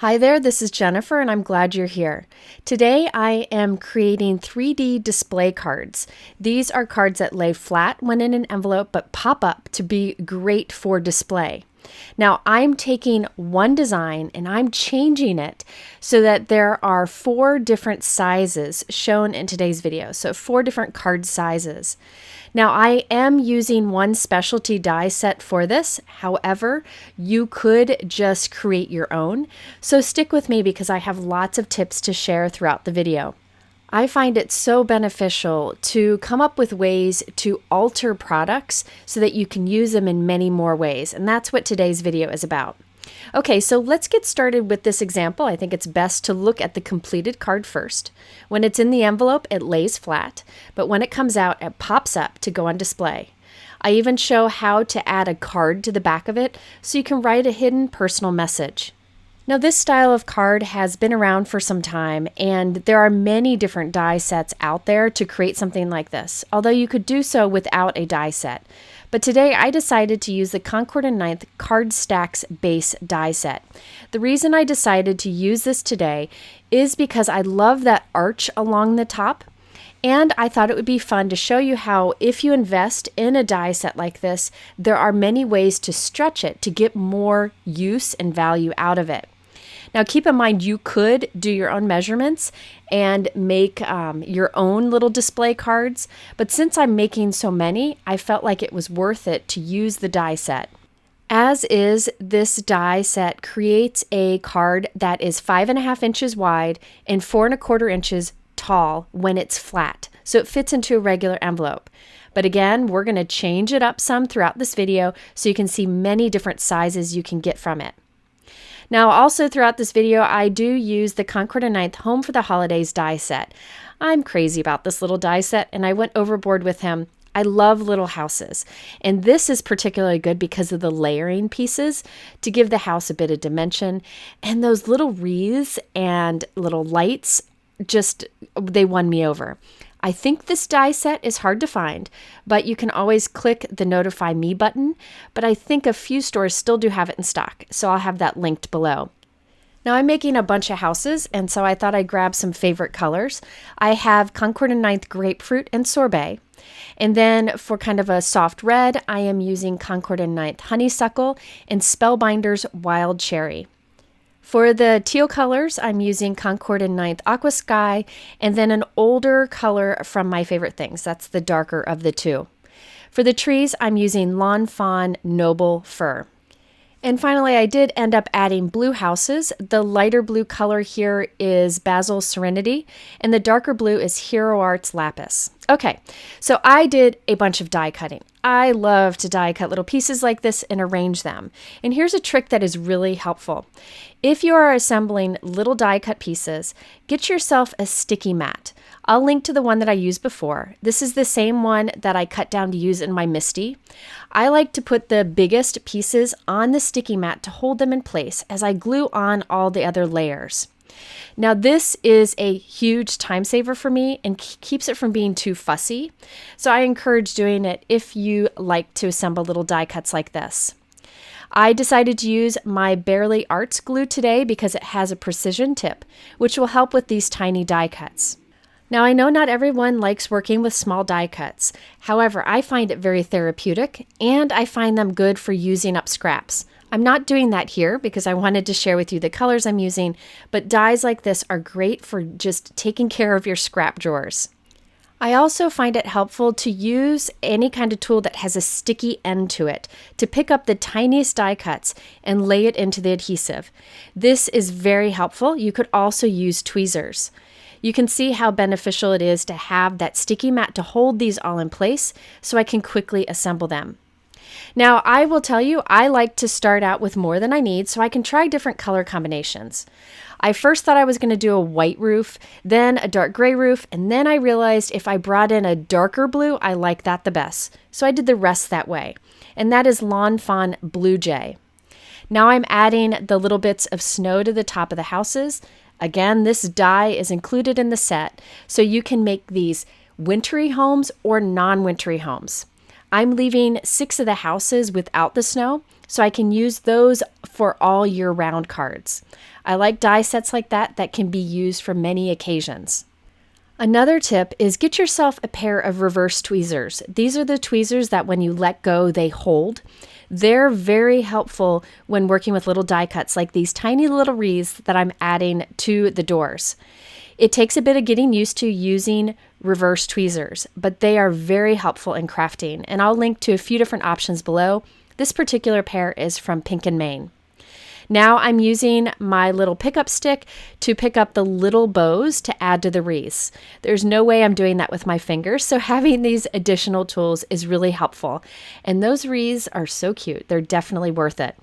Hi there, this is Jennifer and I'm glad you're here. Today I am creating 3D display cards. These are cards that lay flat when in an envelope but pop up to be great for display. Now I'm taking one design and I'm changing it so that there are 4 different sizes shown in today's video. So 4 different card sizes. Now I am using one specialty die set for this. However, you could just create your own. So stick with me because I have lots of tips to share throughout the video. I find it so beneficial to come up with ways to alter products so that you can use them in many more ways, and that's what today's video is about. Okay, so let's get started with this example. I think it's best to look at the completed card first. When it's in the envelope, it lays flat, but when it comes out, it pops up to go on display. I even show how to add a card to the back of it so you can write a hidden personal message. Now this style of card has been around for some time, and there are many different die sets out there to create something like this, although you could do so without a die set. But today I decided to use the Concord and 9th Card Stacks base die set. The reason I decided to use this today is because I love that arch along the top, and I thought it would be fun to show you how if you invest in a die set like this, there are many ways to stretch it to get more use and value out of it. Now keep in mind you could do your own measurements and make your own little display cards, but since I'm making so many, I felt like it was worth it to use the die set. As is, this die set creates a card that is 5.5 inches wide and 4.25 inches tall when it's flat, so it fits into a regular envelope. But again, we're going to change it up some throughout this video so you can see many different sizes you can get from it. Now also throughout this video, I do use the Concord and 9th Home for the Holidays die set. I'm crazy about this little die set and I went overboard with him. I love little houses, and this is particularly good because of the layering pieces to give the house a bit of dimension, and those little wreaths and little lights they won me over. I think this die set is hard to find, but you can always click the Notify Me button, but I think a few stores still do have it in stock, so I'll have that linked below. Now I'm making a bunch of houses, and so I thought I'd grab some favorite colors. I have Concord and 9th Grapefruit and Sorbet, and then for kind of a soft red, I am using Concord and 9th Honeysuckle and Spellbinders Wild Cherry. For the teal colors, I'm using Concord and 9th Aqua Sky, and then an older color from my favorite things. That's the darker of the two. For the trees, I'm using Lawn Fawn Noble Fir. And finally, I did end up adding blue houses. The lighter blue color here is Basil Serenity, and the darker blue is Hero Arts Lapis. Okay, so I did a bunch of die cutting. I love to die cut little pieces like this and arrange them. And here's a trick that is really helpful. If you are assembling little die cut pieces, get yourself a sticky mat. I'll link to the one that I used before. This is the same one that I cut down to use in my MISTI. I like to put the biggest pieces on the sticky mat to hold them in place as I glue on all the other layers. Now this is a huge time saver for me and keeps it from being too fussy. So I encourage doing it if you like to assemble little die cuts like this. I decided to use my Barely Arts glue today because it has a precision tip, which will help with these tiny die cuts. Now I know not everyone likes working with small die cuts. However, I find it very therapeutic and I find them good for using up scraps. I'm not doing that here because I wanted to share with you the colors I'm using, but dies like this are great for just taking care of your scrap drawers. I also find it helpful to use any kind of tool that has a sticky end to it to pick up the tiniest die cuts and lay it into the adhesive. This is very helpful. You could also use tweezers. You can see how beneficial it is to have that sticky mat to hold these all in place so I can quickly assemble them. Now, I will tell you, I like to start out with more than I need so I can try different color combinations. I first thought I was going to do a white roof, then a dark gray roof, and then I realized if I brought in a darker blue, I like that the best. So I did the rest that way, and that is Lawn Fawn Blue Jay. Now I'm adding the little bits of snow to the top of the houses. Again, this die is included in the set, so you can make these wintry homes or non-wintry homes. I'm leaving 6 of the houses without the snow, so I can use those for all year round cards. I like die sets like that can be used for many occasions. Another tip is get yourself a pair of reverse tweezers. These are the tweezers that when you let go, they hold. They're very helpful when working with little die cuts like these tiny little wreaths that I'm adding to the doors. It takes a bit of getting used to using reverse tweezers, but they are very helpful in crafting, and I'll link to a few different options below. This particular pair is from Pink and Maine. Now I'm using my little pickup stick to pick up the little bows to add to the wreaths. There's no way I'm doing that with my fingers, so having these additional tools is really helpful. And those wreaths are so cute. They're definitely worth it.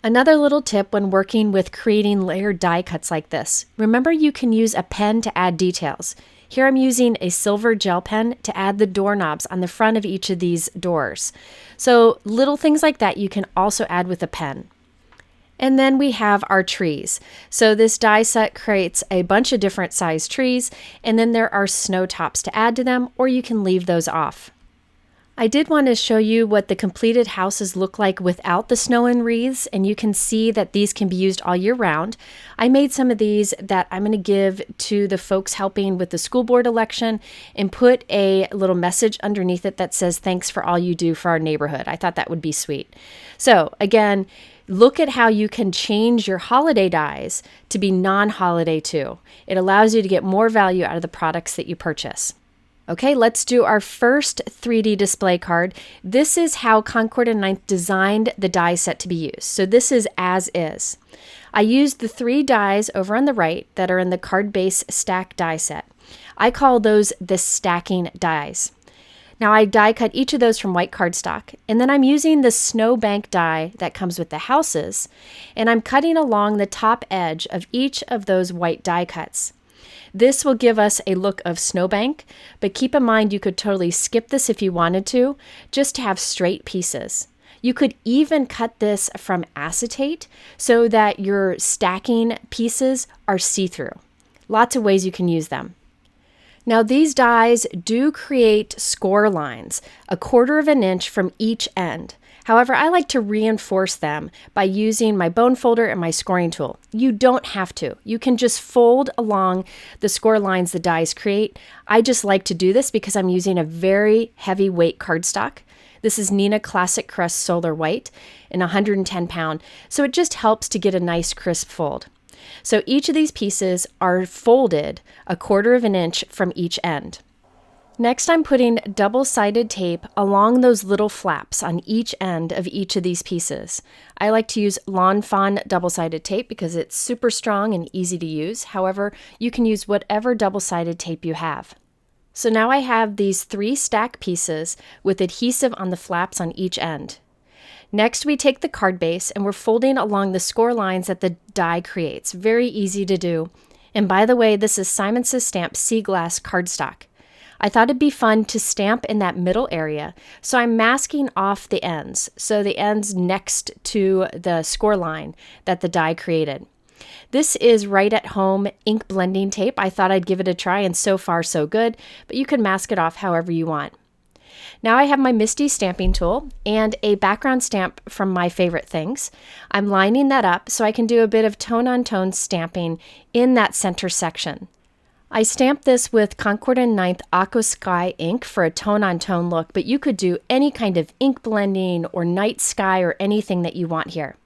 Another little tip when working with creating layered die cuts like this, remember you can use a pen to add details. Here I'm using a silver gel pen to add the doorknobs on the front of each of these doors. So little things like that you can also add with a pen. And then we have our trees. So this die set creates a bunch of different size trees, and then there are snow tops to add to them, or you can leave those off. I did want to show you what the completed houses look like without the snow and wreaths, and you can see that these can be used all year round. I made some of these that I'm going to give to the folks helping with the school board election and put a little message underneath it that says, "Thanks for all you do for our neighborhood." I thought that would be sweet. So again, look at how you can change your holiday dies to be non-holiday too. It allows you to get more value out of the products that you purchase. Okay, let's do our first 3D display card. This is how Concord and Ninth designed the die set to be used. So this is as is. I used the 3 dies over on the right that are in the card base stack die set. I call those the stacking dies. Now I die cut each of those from white cardstock, and then I'm using the snowbank die that comes with the houses, and I'm cutting along the top edge of each of those white die cuts. This will give us a look of snowbank, but keep in mind you could totally skip this if you wanted to, just to have straight pieces. You could even cut this from acetate so that your stacking pieces are see-through. Lots of ways you can use them. Now these dies do create score lines, 1/4 of an inch from each end. However, I like to reinforce them by using my bone folder and my scoring tool. You don't have to. You can just fold along the score lines the dies create. I just like to do this because I'm using a very heavyweight cardstock. This is Neenah Classic Crest Solar White in 110 pound, so it just helps to get a nice crisp fold. So each of these pieces are folded 1/4 of an inch from each end. Next, I'm putting double-sided tape along those little flaps on each end of each of these pieces. I like to use Lawn Fawn double-sided tape because it's super strong and easy to use. However, you can use whatever double-sided tape you have. So now I have these 3 stack pieces with adhesive on the flaps on each end. Next, we take the card base and we're folding along the score lines that the die creates. Very easy to do. And by the way, this is Simon Says Stamp Sea Glass cardstock. I thought it'd be fun to stamp in that middle area, so I'm masking off the ends, so the ends next to the score line that the die created. This is Right at Home ink blending tape. I thought I'd give it a try, and so far so good, but you can mask it off however you want. Now I have my MISTI stamping tool and a background stamp from My Favorite Things. I'm lining that up so I can do a bit of tone-on-tone stamping in that center section. I stamped this with Concord and Ninth Aqua Sky ink for a tone-on-tone look, but you could do any kind of ink blending or night sky or anything that you want here.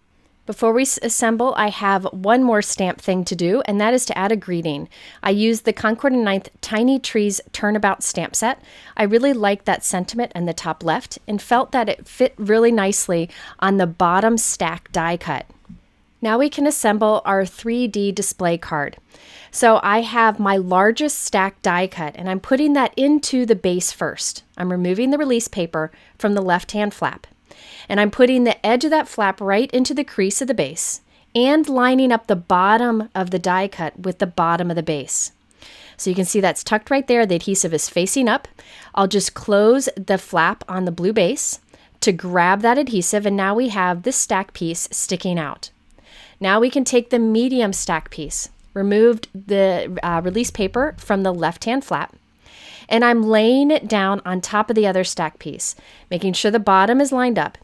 Before we assemble, I have one more stamp thing to do, and that is to add a greeting. I used the Concord and Ninth Tiny Trees Turnabout stamp set. I really liked that sentiment in the top left and felt that it fit really nicely on the bottom stack die cut. Now we can assemble our 3D display card. So I have my largest stack die cut, and I'm putting that into the base first. I'm removing the release paper from the left-hand flap. And I'm putting the edge of that flap right into the crease of the base and lining up the bottom of the die cut with the bottom of the base. So you can see that's tucked right there. The adhesive is facing up. I'll just close the flap on the blue base to grab that adhesive, and now we have this stack piece sticking out. Now we can take the medium stack piece, removed the release paper from the left-hand flap, and I'm laying it down on top of the other stack piece, making sure the bottom is lined up.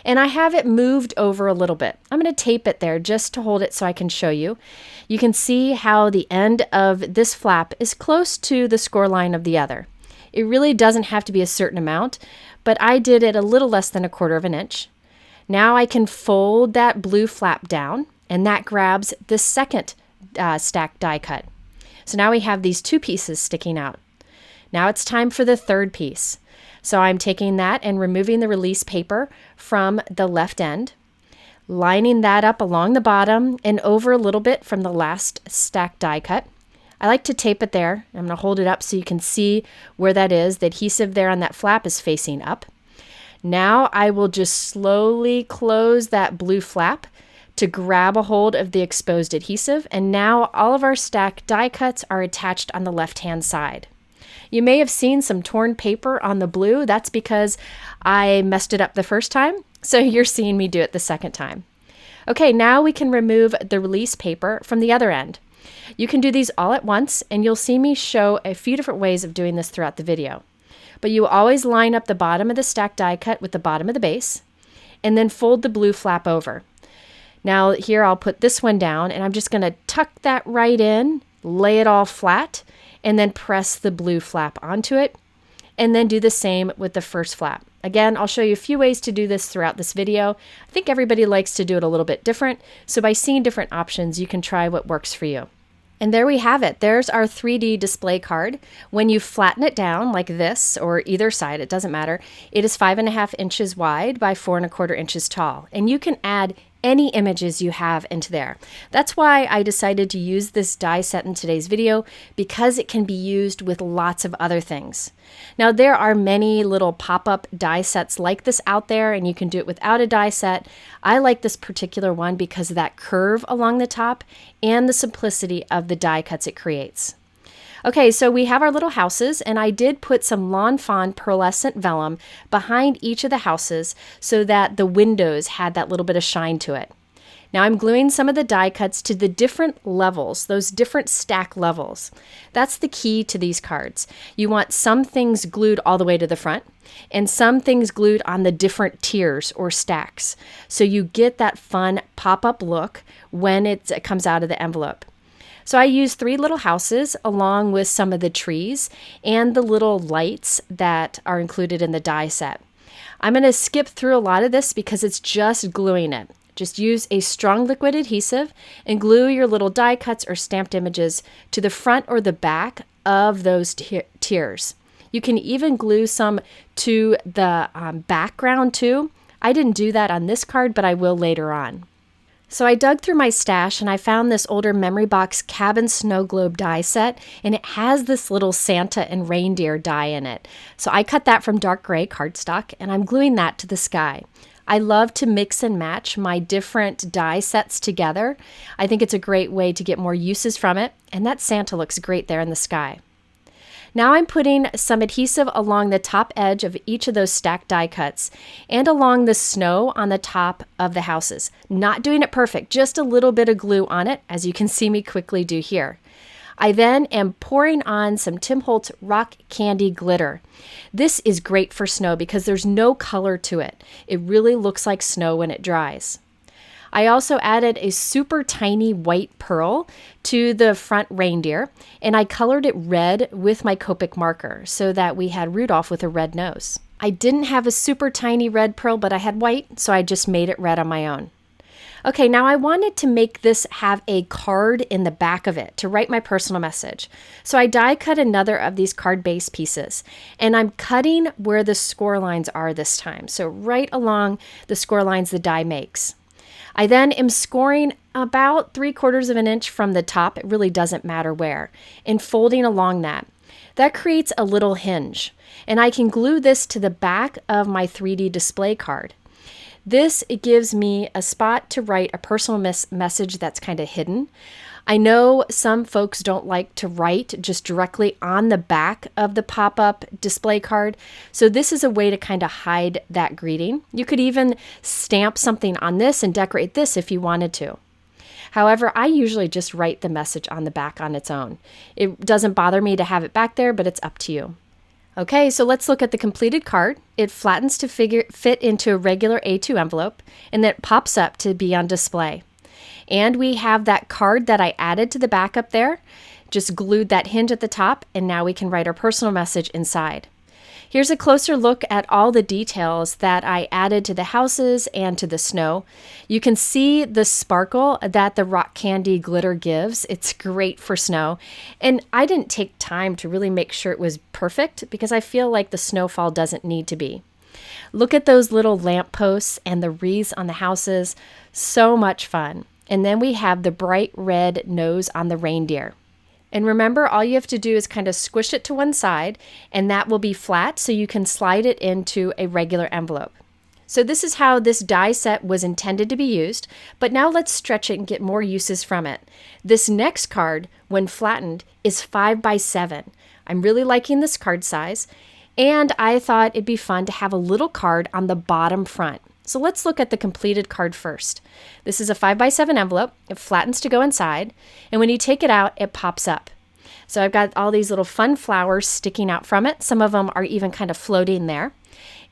And I have it moved over a little bit. I'm going to tape it there just to hold it so I can show you. You can see how the end of this flap is close to the score line of the other. It really doesn't have to be a certain amount, but I did it a little less than 1/4 of an inch. Now I can fold that blue flap down, and that grabs the second stack die cut. So now we have these 2 pieces sticking out. Now it's time for the 3rd piece. So I'm taking that and removing the release paper from the left end, lining that up along the bottom and over a little bit from the last stack die cut. I like to tape it there. I'm going to hold it up so you can see where that is. The adhesive there on that flap is facing up. Now I will just slowly close that blue flap to grab a hold of the exposed adhesive, and now all of our stack die cuts are attached on the left-hand side. You may have seen some torn paper on the blue. That's because I messed it up the first time, so you're seeing me do it the second time. Okay, now we can remove the release paper from the other end. You can do these all at once, and you'll see me show a few different ways of doing this throughout the video. But you always line up the bottom of the stack die cut with the bottom of the base, and then fold the blue flap over. Now here I'll put this one down, and I'm just going to tuck that right in, lay it all flat, and then press the blue flap onto it, and then do the same with the first flap. Again, I'll show you a few ways to do this throughout this video. I think everybody likes to do it a little bit different, so by seeing different options, you can try what works for you. And there we have it. There's our 3D display card. When you flatten it down like this, or either side, it doesn't matter, it is 5.5 inches wide by 4.25 inches tall. And you can add any images you have into there. That's why I decided to use this die set in today's video, because it can be used with lots of other things. Now there are many little pop-up die sets like this out there, and you can do it without a die set. I like this particular one because of that curve along the top and the simplicity of the die cuts it creates. Okay, so we have our little houses, and I did put some Lawn Fawn pearlescent vellum behind each of the houses so that the windows had that little bit of shine to it. Now I'm gluing some of the die cuts to the different levels, those different stack levels. That's the key to these cards. You want some things glued all the way to the front, and some things glued on the different tiers or stacks. So you get that fun pop-up look when it comes out of the envelope. So I used 3 little houses along with some of the trees and the little lights that are included in the die set. I'm going to skip through a lot of this because it's just gluing it. Just use a strong liquid adhesive and glue your little die cuts or stamped images to the front or the back of those tiers. You can even glue some to the background too. I didn't do that on this card, but I will later on. So I dug through my stash and I found this older Memory Box Cabin Snowglobe die set, and it has this little Santa and reindeer die in it. So I cut that from dark gray cardstock, and I'm gluing that to the sky. I love to mix and match my different die sets together. I think it's a great way to get more uses from it, and that Santa looks great there in the sky. Now I'm putting some adhesive along the top edge of each of those stacked die cuts and along the snow on the top of the houses. Not doing it perfect, just a little bit of glue on it, as you can see me quickly do here. I then am pouring on some Tim Holtz Rock Candy Glitter. This is great for snow because there's no color to it. It really looks like snow when it dries. I also added a super tiny white pearl to the front reindeer, and I colored it red with my Copic marker so that we had Rudolph with a red nose. I didn't have a super tiny red pearl, but I had white, so I just made it red on my own. Okay, now I wanted to make this have a card in the back of it to write my personal message. So I die cut another of these card base pieces, and I'm cutting where the score lines are this time. So right along the score lines the die makes. I then am scoring about 3/4 of an inch from the top, it really doesn't matter where, and folding along that. That creates a little hinge, and I can glue this to the back of my 3D display card. It gives me a spot to write a personal message that's kind of hidden. I know some folks don't like to write just directly on the back of the pop-up display card, so this is a way to kind of hide that greeting. You could even stamp something on this and decorate this if you wanted to. However, I usually just write the message on the back on its own. It doesn't bother me to have it back there, but it's up to you. Okay, so let's look at the completed card. It flattens to fit into a regular A2 envelope, and then it pops up to be on display. And we have that card that I added to the back up there, just glued that hinge at the top, and now we can write our personal message inside. Here's a closer look at all the details that I added to the houses and to the snow. You can see the sparkle that the rock candy glitter gives. It's great for snow. And I didn't take time to really make sure it was perfect because I feel like the snowfall doesn't need to be. Look at those little lampposts and the wreaths on the houses. So much fun. And then we have the bright red nose on the reindeer. And remember, all you have to do is kind of squish it to one side, and that will be flat so you can slide it into a regular envelope. So this is how this die set was intended to be used, but now let's stretch it and get more uses from it. This next card, when flattened, is 5 by 7. I'm really liking this card size, and I thought it'd be fun to have a little card on the bottom front. So let's look at the completed card first. This is a 5 by 7 envelope. It flattens to go inside, and when you take it out, it pops up. So I've got all these little fun flowers sticking out from it. Some of them are even kind of floating there.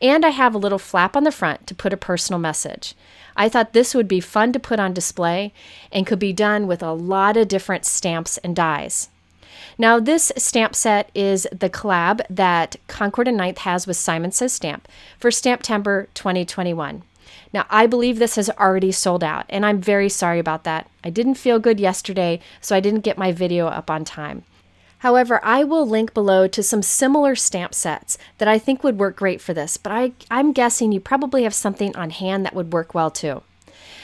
And I have a little flap on the front to put a personal message. I thought this would be fun to put on display and could be done with a lot of different stamps and dies. Now this stamp set is the collab that Concord and Ninth has with Simon Says Stamp for STAMPtember 2021. Now I believe this has already sold out, and I'm very sorry about that. I didn't feel good yesterday, so I didn't get my video up on time. However, I will link below to some similar stamp sets that I think would work great for this, but I'm guessing you probably have something on hand that would work well too.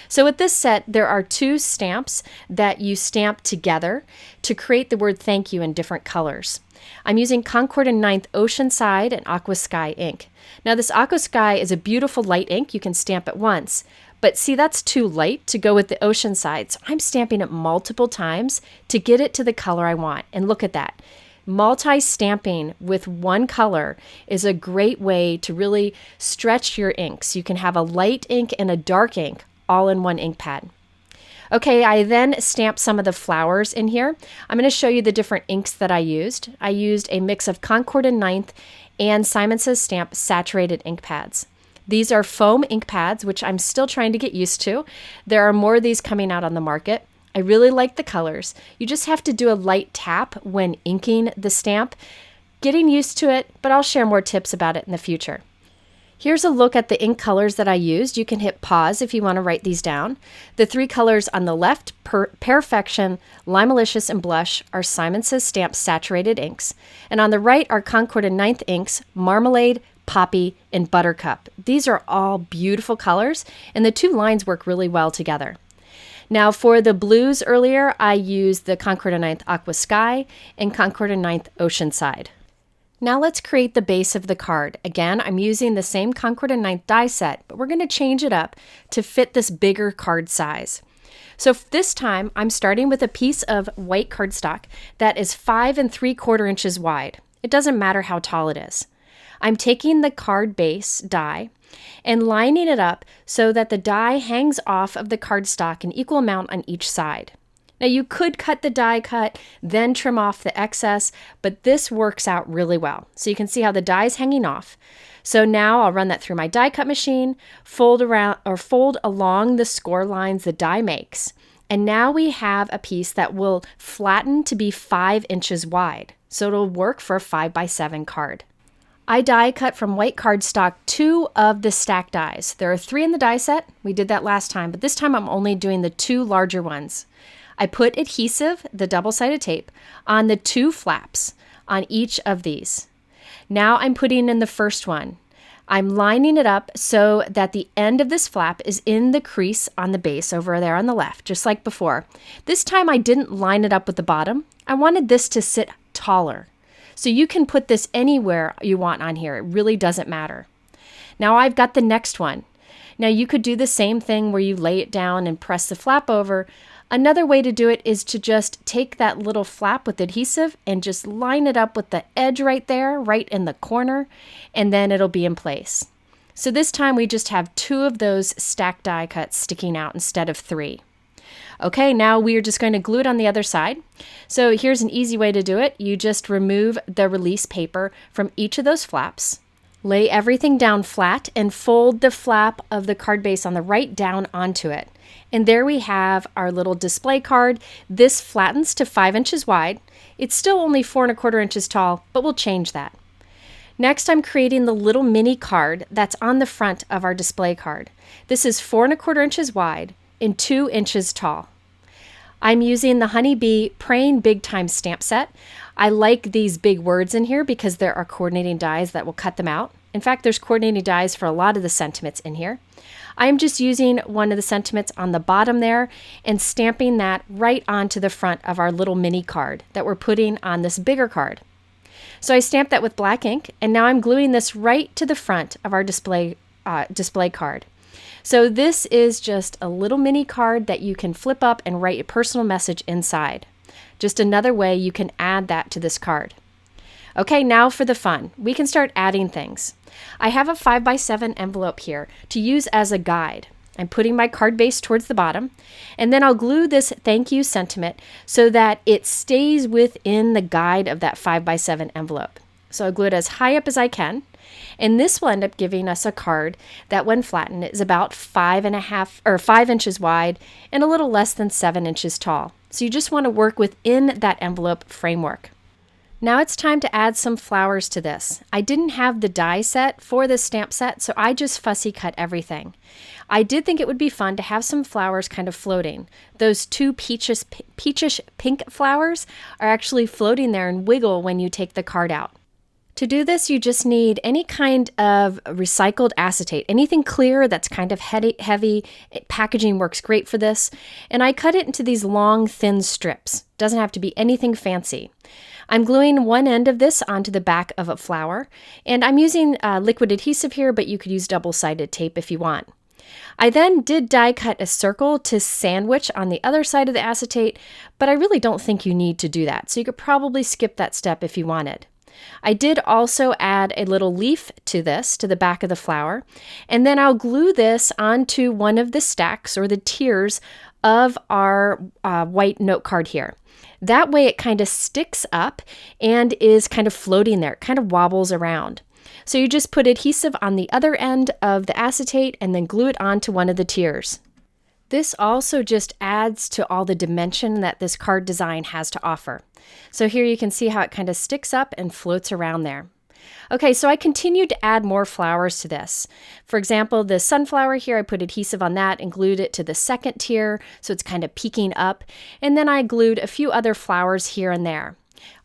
So with this set, there are 2 stamps that you stamp together to create the word thank you in different colors. I'm using Concord and Ninth Oceanside and Aqua Sky ink. Now this Aqua Sky is a beautiful light ink you can stamp at once, but see, that's too light to go with the Oceanside, so I'm stamping it multiple times to get it to the color I want. And look at that. Multi-stamping with one color is a great way to really stretch your inks. You can have a light ink and a dark ink all in one ink pad. Okay, I then stamped some of the flowers in here. I'm going to show you the different inks that I used. I used a mix of Concord and Ninth and Simon Says Stamp saturated ink pads. These are foam ink pads, which I'm still trying to get used to. There are more of these coming out on the market. I really like the colors. You just have to do a light tap when inking the stamp. Getting used to it, but I'll share more tips about it in the future. Here's a look at the ink colors that I used. You can hit pause if you want to write these down. The 3 colors on the left, Perfection, Limalicious, and Blush, are Simon Says Stamp saturated inks. And on the right are Concord and Ninth inks, Marmalade, Poppy, and Buttercup. These are all beautiful colors, and the 2 lines work really well together. Now for the blues earlier, I used the Concord and Ninth Aqua Sky and Concord and Ninth Oceanside. Now let's create the base of the card. Again, I'm using the same Concord and Ninth die set, but we're going to change it up to fit this bigger card size. So this time, I'm starting with a piece of white cardstock that is 5 3/4 inches wide. It doesn't matter how tall it is. I'm taking the card base die and lining it up so that the die hangs off of the cardstock an equal amount on each side. Now you could cut the die cut, then trim off the excess, but this works out really well. So you can see how the die is hanging off. So now I'll run that through my die cut machine, fold along the score lines the die makes. And now we have a piece that will flatten to be 5 inches wide. So it'll work for a 5 by 7 card. I die cut from white cardstock 2 of the stack dies. There are 3 in the die set. We did that last time, but this time I'm only doing the 2 larger ones. I put adhesive, the double-sided tape, on the 2 flaps on each of these. Now I'm putting in the first one. I'm lining it up so that the end of this flap is in the crease on the base over there on the left, just like before. This time I didn't line it up with the bottom. I wanted this to sit taller. So you can put this anywhere you want on here. It really doesn't matter. Now I've got the next one. Now you could do the same thing where you lay it down and press the flap over. Another way to do it is to just take that little flap with adhesive and just line it up with the edge right there, right in the corner, and then it'll be in place. So this time we just have 2 of those stacked die cuts sticking out instead of 3. Okay, now we are just going to glue it on the other side. So here's an easy way to do it. You just remove the release paper from each of those flaps. Lay everything down flat and fold the flap of the card base on the right down onto it. And there we have our little display card. This flattens to 5 inches wide. It's still only 4¼ inches tall, but we'll change that. Next, I'm creating the little mini card that's on the front of our display card. This is 4¼ inches wide and 2 inches tall. I'm using the Honeybee Praying Big Time stamp set. I like these big words in here because there are coordinating dies that will cut them out. In fact, there's coordinating dies for a lot of the sentiments in here. I'm just using one of the sentiments on the bottom there and stamping that right onto the front of our little mini card that we're putting on this bigger card. So I stamped that with black ink, and now I'm gluing this right to the front of our display card. So this is just a little mini card that you can flip up and write a personal message inside. Just another way you can add that to this card. Okay, now for the fun. We can start adding things. I have a 5x7 envelope here to use as a guide. I'm putting my card base towards the bottom, and then I'll glue this thank you sentiment so that it stays within the guide of that 5x7 envelope. So I'll glue it as high up as I can, and this will end up giving us a card that when flattened is about 5 inches wide and a little less than 7 inches tall. So you just want to work within that envelope framework. Now it's time to add some flowers to this. I didn't have the die set for this stamp set, so I just fussy cut everything. I did think it would be fun to have some flowers kind of floating. Those two peachish pink flowers are actually floating there and wiggle when you take the card out. To do this, you just need any kind of recycled acetate, anything clear that's kind of heavy. Packaging works great for this. And I cut it into these long, thin strips. Doesn't have to be anything fancy. I'm gluing one end of this onto the back of a flower, and I'm using liquid adhesive here, but you could use double-sided tape if you want. I then did die cut a circle to sandwich on the other side of the acetate, but I really don't think you need to do that, so you could probably skip that step if you wanted. I did also add a little leaf to this, to the back of the flower, and then I'll glue this onto one of the stacks or the tiers of our white note card here. That way it kind of sticks up and is kind of floating there, it kind of wobbles around. So you just put adhesive on the other end of the acetate and then glue it onto one of the tiers. This also just adds to all the dimension that this card design has to offer. So here you can see how it kind of sticks up and floats around there. Okay, so I continued to add more flowers to this. For example, the sunflower here, I put adhesive on that and glued it to the second tier, so it's kind of peeking up. And then I glued a few other flowers here and there.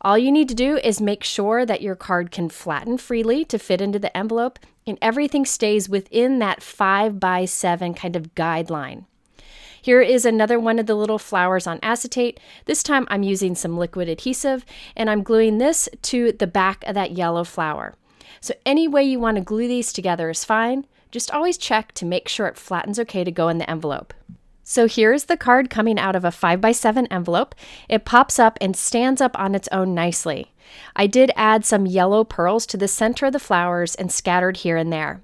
All you need to do is make sure that your card can flatten freely to fit into the envelope, and everything stays within that 5x7 kind of guideline. Here is another one of the little flowers on acetate. This time I'm using some liquid adhesive, and I'm gluing this to the back of that yellow flower. So any way you want to glue these together is fine. Just always check to make sure it flattens okay to go in the envelope. So here's the card coming out of a 5x7 envelope. It pops up and stands up on its own nicely. I did add some yellow pearls to the center of the flowers and scattered here and there.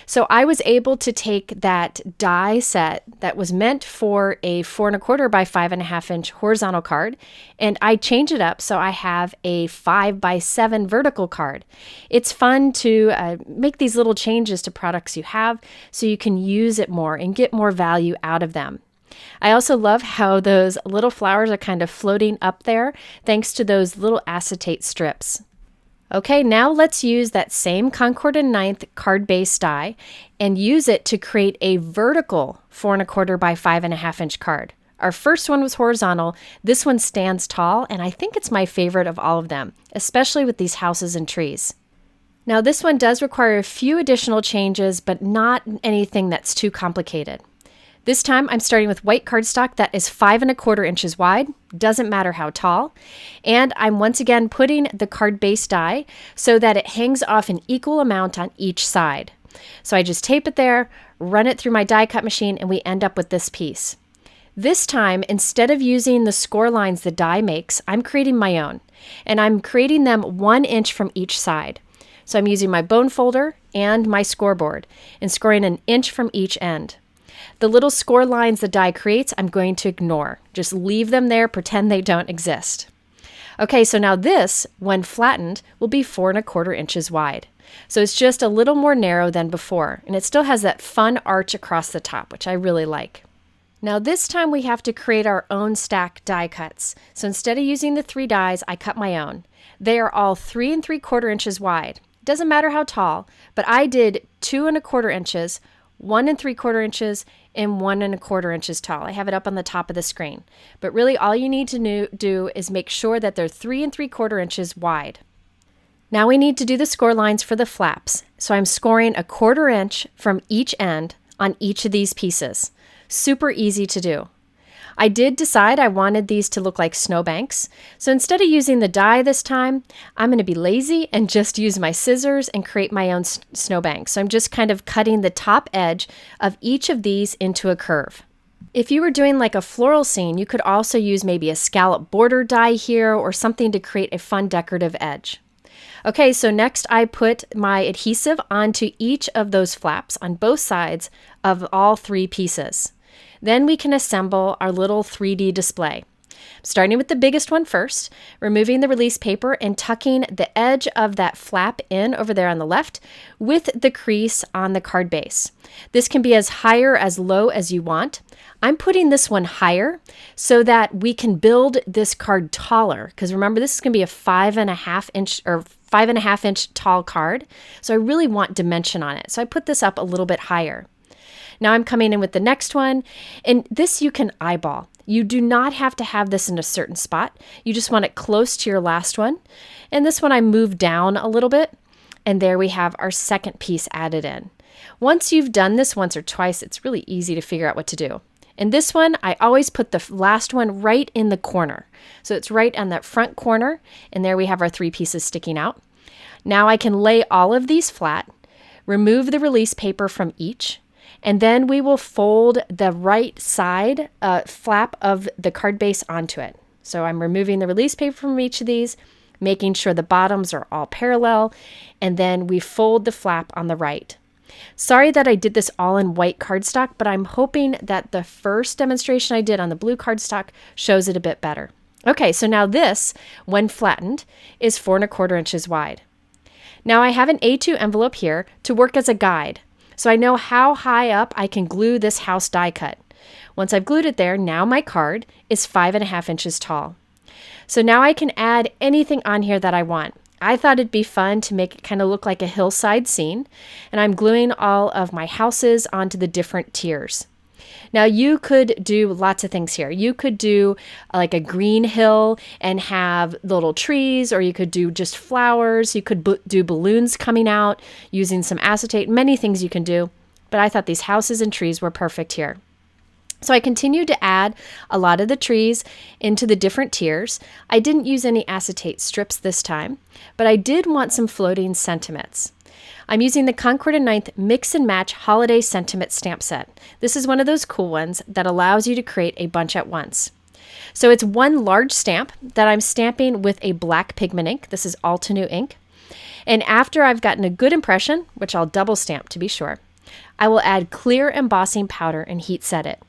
So I was able to take that die set that was meant for a 4¼ by 5½ inch horizontal card, and I changed it up so I have a 5x7 vertical card. It's fun to make these little changes to products you have so you can use it more and get more value out of them. I also love how those little flowers are kind of floating up there thanks to those little acetate strips. Okay, now let's use that same Concord and 9th card base die and use it to create a vertical 4¼ by 5½ inch card. Our first one was horizontal. This one stands tall, and I think it's my favorite of all of them, especially with these houses and trees. Now this one does require a few additional changes, but not anything that's too complicated. This time I'm starting with white cardstock that is 5¼ inches wide, doesn't matter how tall, and I'm once again putting the card base die so that it hangs off an equal amount on each side. So I just tape it there, run it through my die cut machine, and we end up with this piece. This time, instead of using the score lines the die makes, I'm creating my own, and I'm creating them 1 inch from each side. So I'm using my bone folder and my scoreboard and scoring 1 inch from each end. The little score lines the die creates, I'm going to ignore. Just leave them there, pretend they don't exist. Okay, so now this, when flattened, will be 4¼ inches wide. So it's just a little more narrow than before, and it still has that fun arch across the top, which I really like. Now this time we have to create our own stack die cuts. So instead of using the 3 dies, I cut my own. They are all 3¾ inches wide. Doesn't matter how tall, but I did 2¼ inches, 1¾ inches, and 1¼ inches tall. I have it up on the top of the screen. But really all you need to do is make sure that they're 3¾ inches wide. Now we need to do the score lines for the flaps. So I'm scoring 1/4 inch from each end on each of these pieces. Super easy to do. I did decide I wanted these to look like snowbanks. So instead of using the die this time, I'm going to be lazy and just use my scissors and create my own snowbank. So I'm just kind of cutting the top edge of each of these into a curve. If you were doing like a floral scene, you could also use maybe a scallop border die here or something to create a fun decorative edge. Okay, so next I put my adhesive onto each of those flaps on both sides of all 3 pieces. Then we can assemble our little 3D display. Starting with the biggest one first, removing the release paper and tucking the edge of that flap in over there on the left with the crease on the card base. This can be as high or as low as you want. I'm putting this one higher so that we can build this card taller, because remember this is going to be a 5½ inch or 5½ inch tall card. So I really want dimension on it. So I put this up a little bit higher. Now I'm coming in with the next one, and this you can eyeball. You do not have to have this in a certain spot. You just want it close to your last one. And this one I moved down a little bit, and there we have our second piece added in. Once you've done this once or twice, it's really easy to figure out what to do. In this one, I always put the last one right in the corner. So it's right on that front corner, and there we have our 3 pieces sticking out. Now I can lay all of these flat, remove the release paper from each, and then we will fold the right side flap of the card base onto it. So I'm removing the release paper from each of these, making sure the bottoms are all parallel, and then we fold the flap on the right. Sorry that I did this all in white cardstock, but I'm hoping that the first demonstration I did on the blue cardstock shows it a bit better. Okay, so now this, when flattened, is 4¼ inches wide. Now I have an A2 envelope here to work as a guide, so I know how high up I can glue this house die cut. Once I've glued it there, now my card is 5½ inches tall. So now I can add anything on here that I want. I thought it'd be fun to make it kind of look like a hillside scene, and I'm gluing all of my houses onto the different tiers. Now you could do lots of things here. You could do like a green hill and have little trees, or you could do just flowers. You could do balloons coming out using some acetate, many things you can do. But I thought these houses and trees were perfect here. So I continued to add a lot of the trees into the different tiers. I didn't use any acetate strips this time, but I did want some floating sentiments. I'm using the Concord & Ninth Mix and Match Holiday Sentiment Stamp Set. This is one of those cool ones that allows you to create a bunch at once. So it's one large stamp that I'm stamping with a black pigment ink. This is Altenew ink. And after I've gotten a good impression, which I'll double stamp to be sure, I will add clear embossing powder and heat set it.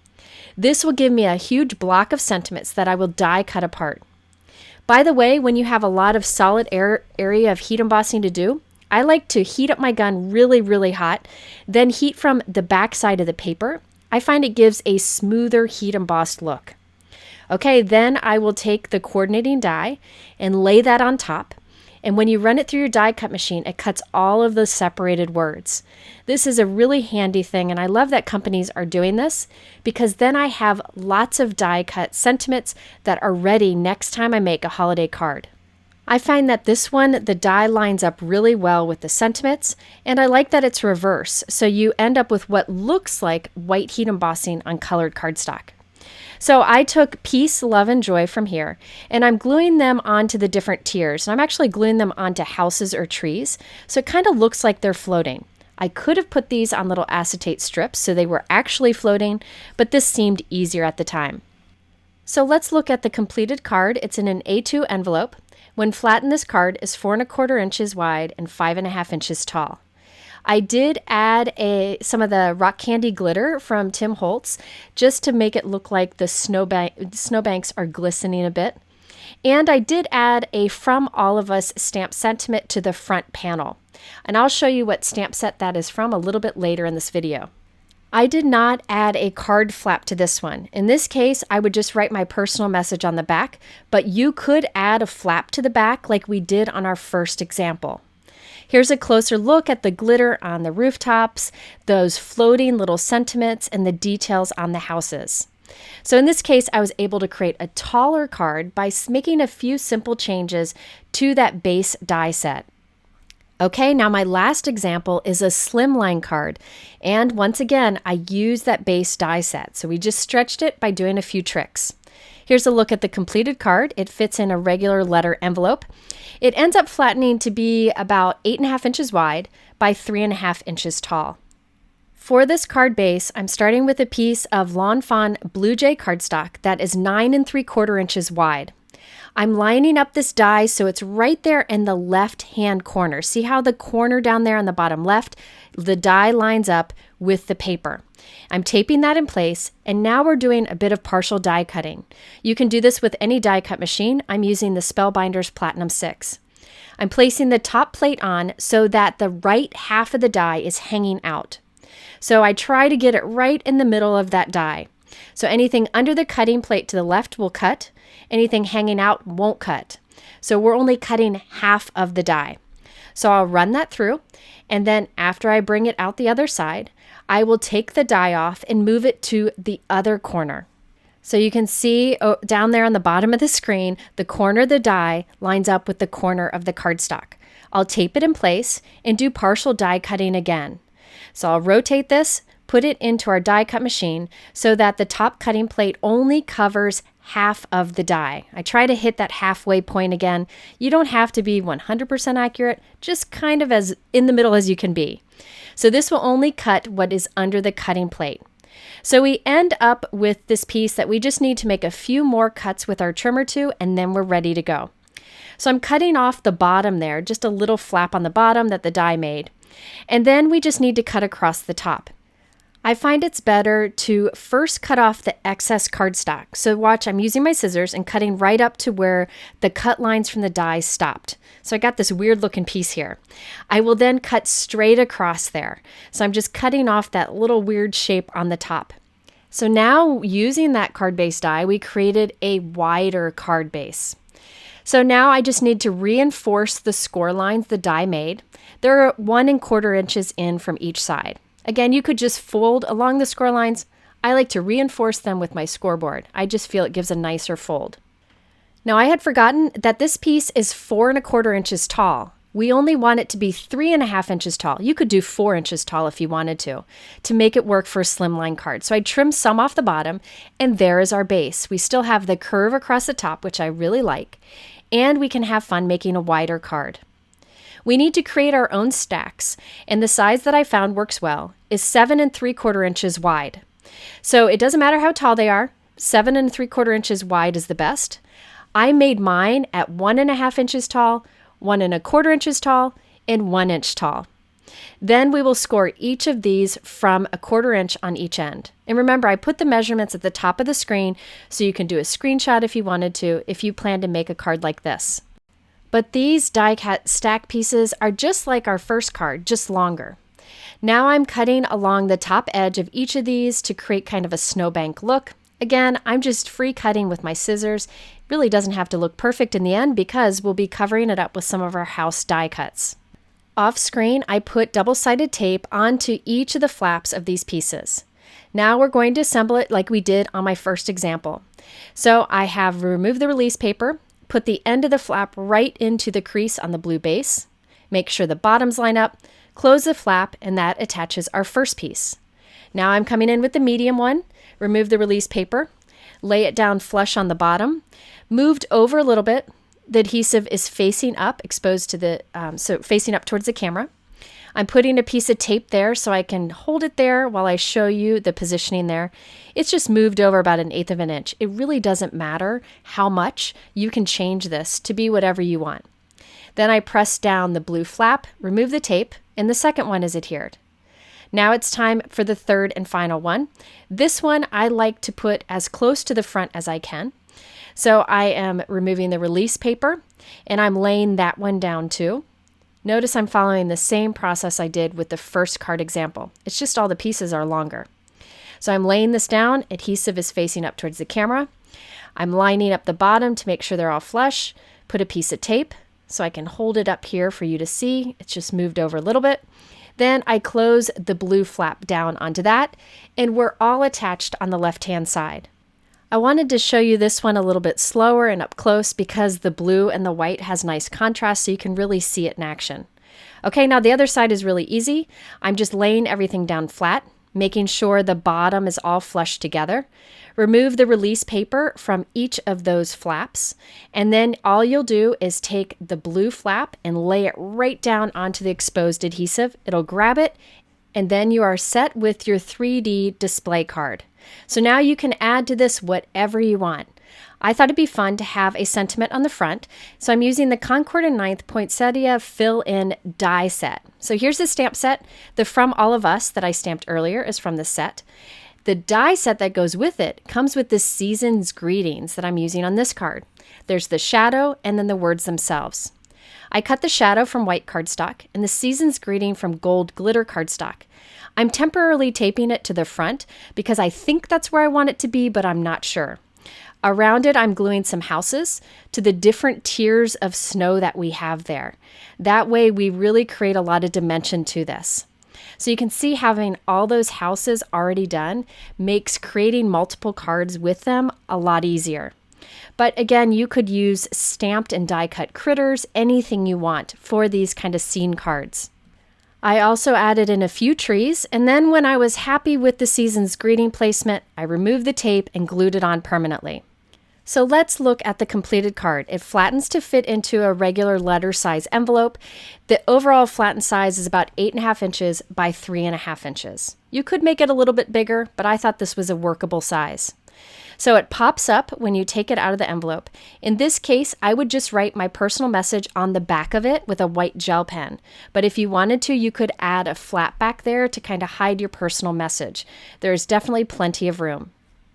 This will give me a huge block of sentiments that I will die cut apart. By the way, when you have a lot of solid area of heat embossing to do, I like to heat up my gun really, really hot, then heat from the back side of the paper. I find it gives a smoother heat embossed look. Okay, then I will take the coordinating die and lay that on top. And when you run it through your die cut machine, it cuts all of the separated words. This is a really handy thing, and I love that companies are doing this, because then I have lots of die cut sentiments that are ready next time I make a holiday card. I find that this one, the die lines up really well with the sentiments, and I like that it's reverse, so you end up with what looks like white heat embossing on colored cardstock. So I took Peace, Love, and Joy from here, and I'm gluing them onto the different tiers. And I'm actually gluing them onto houses or trees, so it kind of looks like they're floating. I could have put these on little acetate strips so they were actually floating, but this seemed easier at the time. So let's look at the completed card. It's in an A2 envelope. When flattened, this card is 4¼ inches wide and 5½ inches tall. I did add some of the rock candy glitter from Tim Holtz just to make it look like the snowbanks are glistening a bit. And I did add a From All of Us stamp sentiment to the front panel. And I'll show you what stamp set that is from a little bit later in this video. I did not add a card flap to this one. In this case, I would just write my personal message on the back, but you could add a flap to the back like we did on our first example. Here's a closer look at the glitter on the rooftops, those floating little sentiments, and the details on the houses. So in this case, I was able to create a taller card by making a few simple changes to that base die set. Okay, now my last example is a slimline card. And once again, I used that base die set. So we just stretched it by doing a few tricks. Here's a look at the completed card. It fits in a regular letter envelope. It ends up flattening to be about 8.5 inches wide by 3.5 inches tall. For this card base, I'm starting with a piece of Lawn Fawn Blue Jay cardstock that is 9 3/4 inches wide. I'm lining up this die so it's right there in the left-hand corner. See how the corner down there on the bottom left, the die lines up with the paper. I'm taping that in place, and now we're doing a bit of partial die cutting. You can do this with any die cut machine. I'm using the Spellbinders Platinum 6. I'm placing the top plate on so that the right half of the die is hanging out. So I try to get it right in the middle of that die. So anything under the cutting plate to the left will cut. Anything hanging out won't cut. So we're only cutting half of the die. So I'll run that through, and then after I bring it out the other side, I will take the die off and move it to the other corner. So you can see down there on the bottom of the screen, the corner of the die lines up with the corner of the cardstock. I'll tape it in place and do partial die cutting again. So I'll rotate this, put it into our die cut machine so that the top cutting plate only covers half of the die. I try to hit that halfway point again. You don't have to be 100% accurate, just kind of as in the middle as you can be. So this will only cut what is under the cutting plate. So we end up with this piece that we just need to make a few more cuts with our trimmer to, and then we're ready to go. So I'm cutting off the bottom there, just a little flap on the bottom that the die made. And then we just need to cut across the top. I find it's better to first cut off the excess cardstock. So watch, I'm using my scissors and cutting right up to where the cut lines from the die stopped. So I got this weird looking piece here. I will then cut straight across there. So I'm just cutting off that little weird shape on the top. So now using that card base die, we created a wider card base. So now I just need to reinforce the score lines the die made. They're 1 1/4 inches in from each side. Again, you could just fold along the score lines. I like to reinforce them with my scoreboard. I just feel it gives a nicer fold. Now I had forgotten that this piece is 4 1/4 inches tall. We only want it to be 3.5 inches tall. You could do 4 inches tall if you wanted to make it work for a slimline card. So I trimmed some off the bottom, and there is our base. We still have the curve across the top, which I really like, and we can have fun making a wider card. We need to create our own stacks, and the size that I found works well is 7 3/4 inches wide. So it doesn't matter how tall they are, 7 3/4 inches wide is the best. I made mine at 1.5 inches tall, 1 1/4 inches tall, and 1 inch tall. Then we will score each of these from 1/4 inch on each end. And remember, I put the measurements at the top of the screen so you can do a screenshot if you wanted to, if you plan to make a card like this. But these die cut stack pieces are just like our first card, just longer. Now I'm cutting along the top edge of each of these to create kind of a snowbank look. Again, I'm just free cutting with my scissors. It really doesn't have to look perfect in the end because we'll be covering it up with some of our house die cuts. Off screen, I put double-sided tape onto each of the flaps of these pieces. Now we're going to assemble it like we did on my first example. So I have removed the release paper, put the end of the flap right into the crease on the blue base, make sure the bottoms line up, close the flap, and that attaches our first piece. Now I'm coming in with the medium one, remove the release paper, lay it down flush on the bottom, moved over a little bit. The adhesive is facing up, exposed to the, so facing up towards the camera. I'm putting a piece of tape there so I can hold it there while I show you the positioning there. It's just moved over about 1/8 of an inch. It really doesn't matter how much. You can change this to be whatever you want. Then I press down the blue flap, remove the tape, and the second one is adhered. Now it's time for the third and final one. This one I like to put as close to the front as I can. So I am removing the release paper and I'm laying that one down too. Notice I'm following the same process I did with the first card example. It's just all the pieces are longer. So I'm laying this down, adhesive is facing up towards the camera. I'm lining up the bottom to make sure they're all flush. Put a piece of tape so I can hold it up here for you to see. It's just moved over a little bit. Then I close the blue flap down onto that, and we're all attached on the left-hand side. I wanted to show you this one a little bit slower and up close because the blue and the white has nice contrast so you can really see it in action. Okay, now the other side is really easy. I'm just laying everything down flat, making sure the bottom is all flush together. Remove the release paper from each of those flaps, and then all you'll do is take the blue flap and lay it right down onto the exposed adhesive. It'll grab it, and then you are set with your 3D display card. So now you can add to this whatever you want. I thought it'd be fun to have a sentiment on the front, so I'm using the Concord and 9th Poinsettia fill-in die set. So here's the stamp set. The From All of Us that I stamped earlier is from the set. The die set that goes with it comes with the season's greetings that I'm using on this card. There's the shadow and then the words themselves. I cut the shadow from white cardstock and the season's greeting from gold glitter cardstock. I'm temporarily taping it to the front because I think that's where I want it to be, but I'm not sure. Around it, I'm gluing some houses to the different tiers of snow that we have there. That way, we really create a lot of dimension to this. So you can see having all those houses already done makes creating multiple cards with them a lot easier. But again, you could use stamped and die cut critters, anything you want for these kind of scene cards. I also added in a few trees, and then when I was happy with the season's greeting placement, I removed the tape and glued it on permanently. So let's look at the completed card. It flattens to fit into a regular letter size envelope. The overall flattened size is about 8.5 inches by 3.5 inches. You could make it a little bit bigger, but I thought this was a workable size. So it pops up when you take it out of the envelope. In this case, I would just write my personal message on the back of it with a white gel pen. But if you wanted to, you could add a flap back there to kind of hide your personal message. There's definitely plenty of room.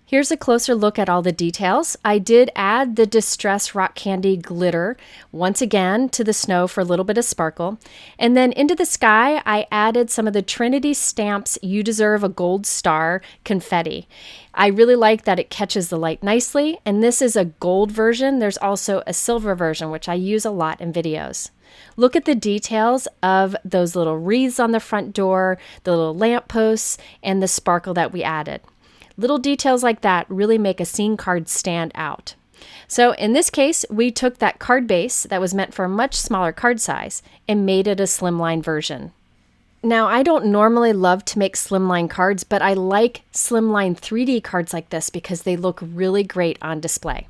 Here's a closer look at all the details. I did add the Distress Rock Candy glitter once again to the snow for a little bit of sparkle. And then into the sky, I added some of the Trinity Stamps You Deserve a Gold Star confetti. I really like that it catches the light nicely, and this is a gold version. There's also a silver version, which I use a lot in videos. Look at the details of those little wreaths on the front door, the little lampposts, and the sparkle that we added. Little details like that really make a scene card stand out. So in this case, we took that card base that was meant for a much smaller card size and made it a slimline version. Now, I don't normally love to make slimline cards, but I like slimline 3D cards like this because they look really great on display.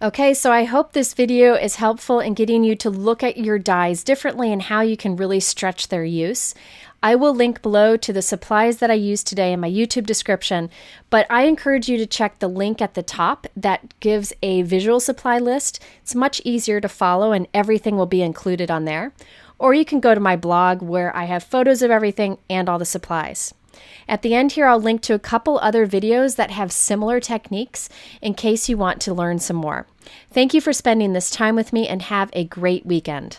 Okay, so I hope this video is helpful in getting you to look at your dies differently and how you can really stretch their use. I will link below to the supplies that I used today in my YouTube description, but I encourage you to check the link at the top that gives a visual supply list. It's much easier to follow and everything will be included on there. Or you can go to my blog where I have photos of everything and all the supplies. At the end here, I'll link to a couple other videos that have similar techniques in case you want to learn some more. Thank you for spending this time with me and have a great weekend.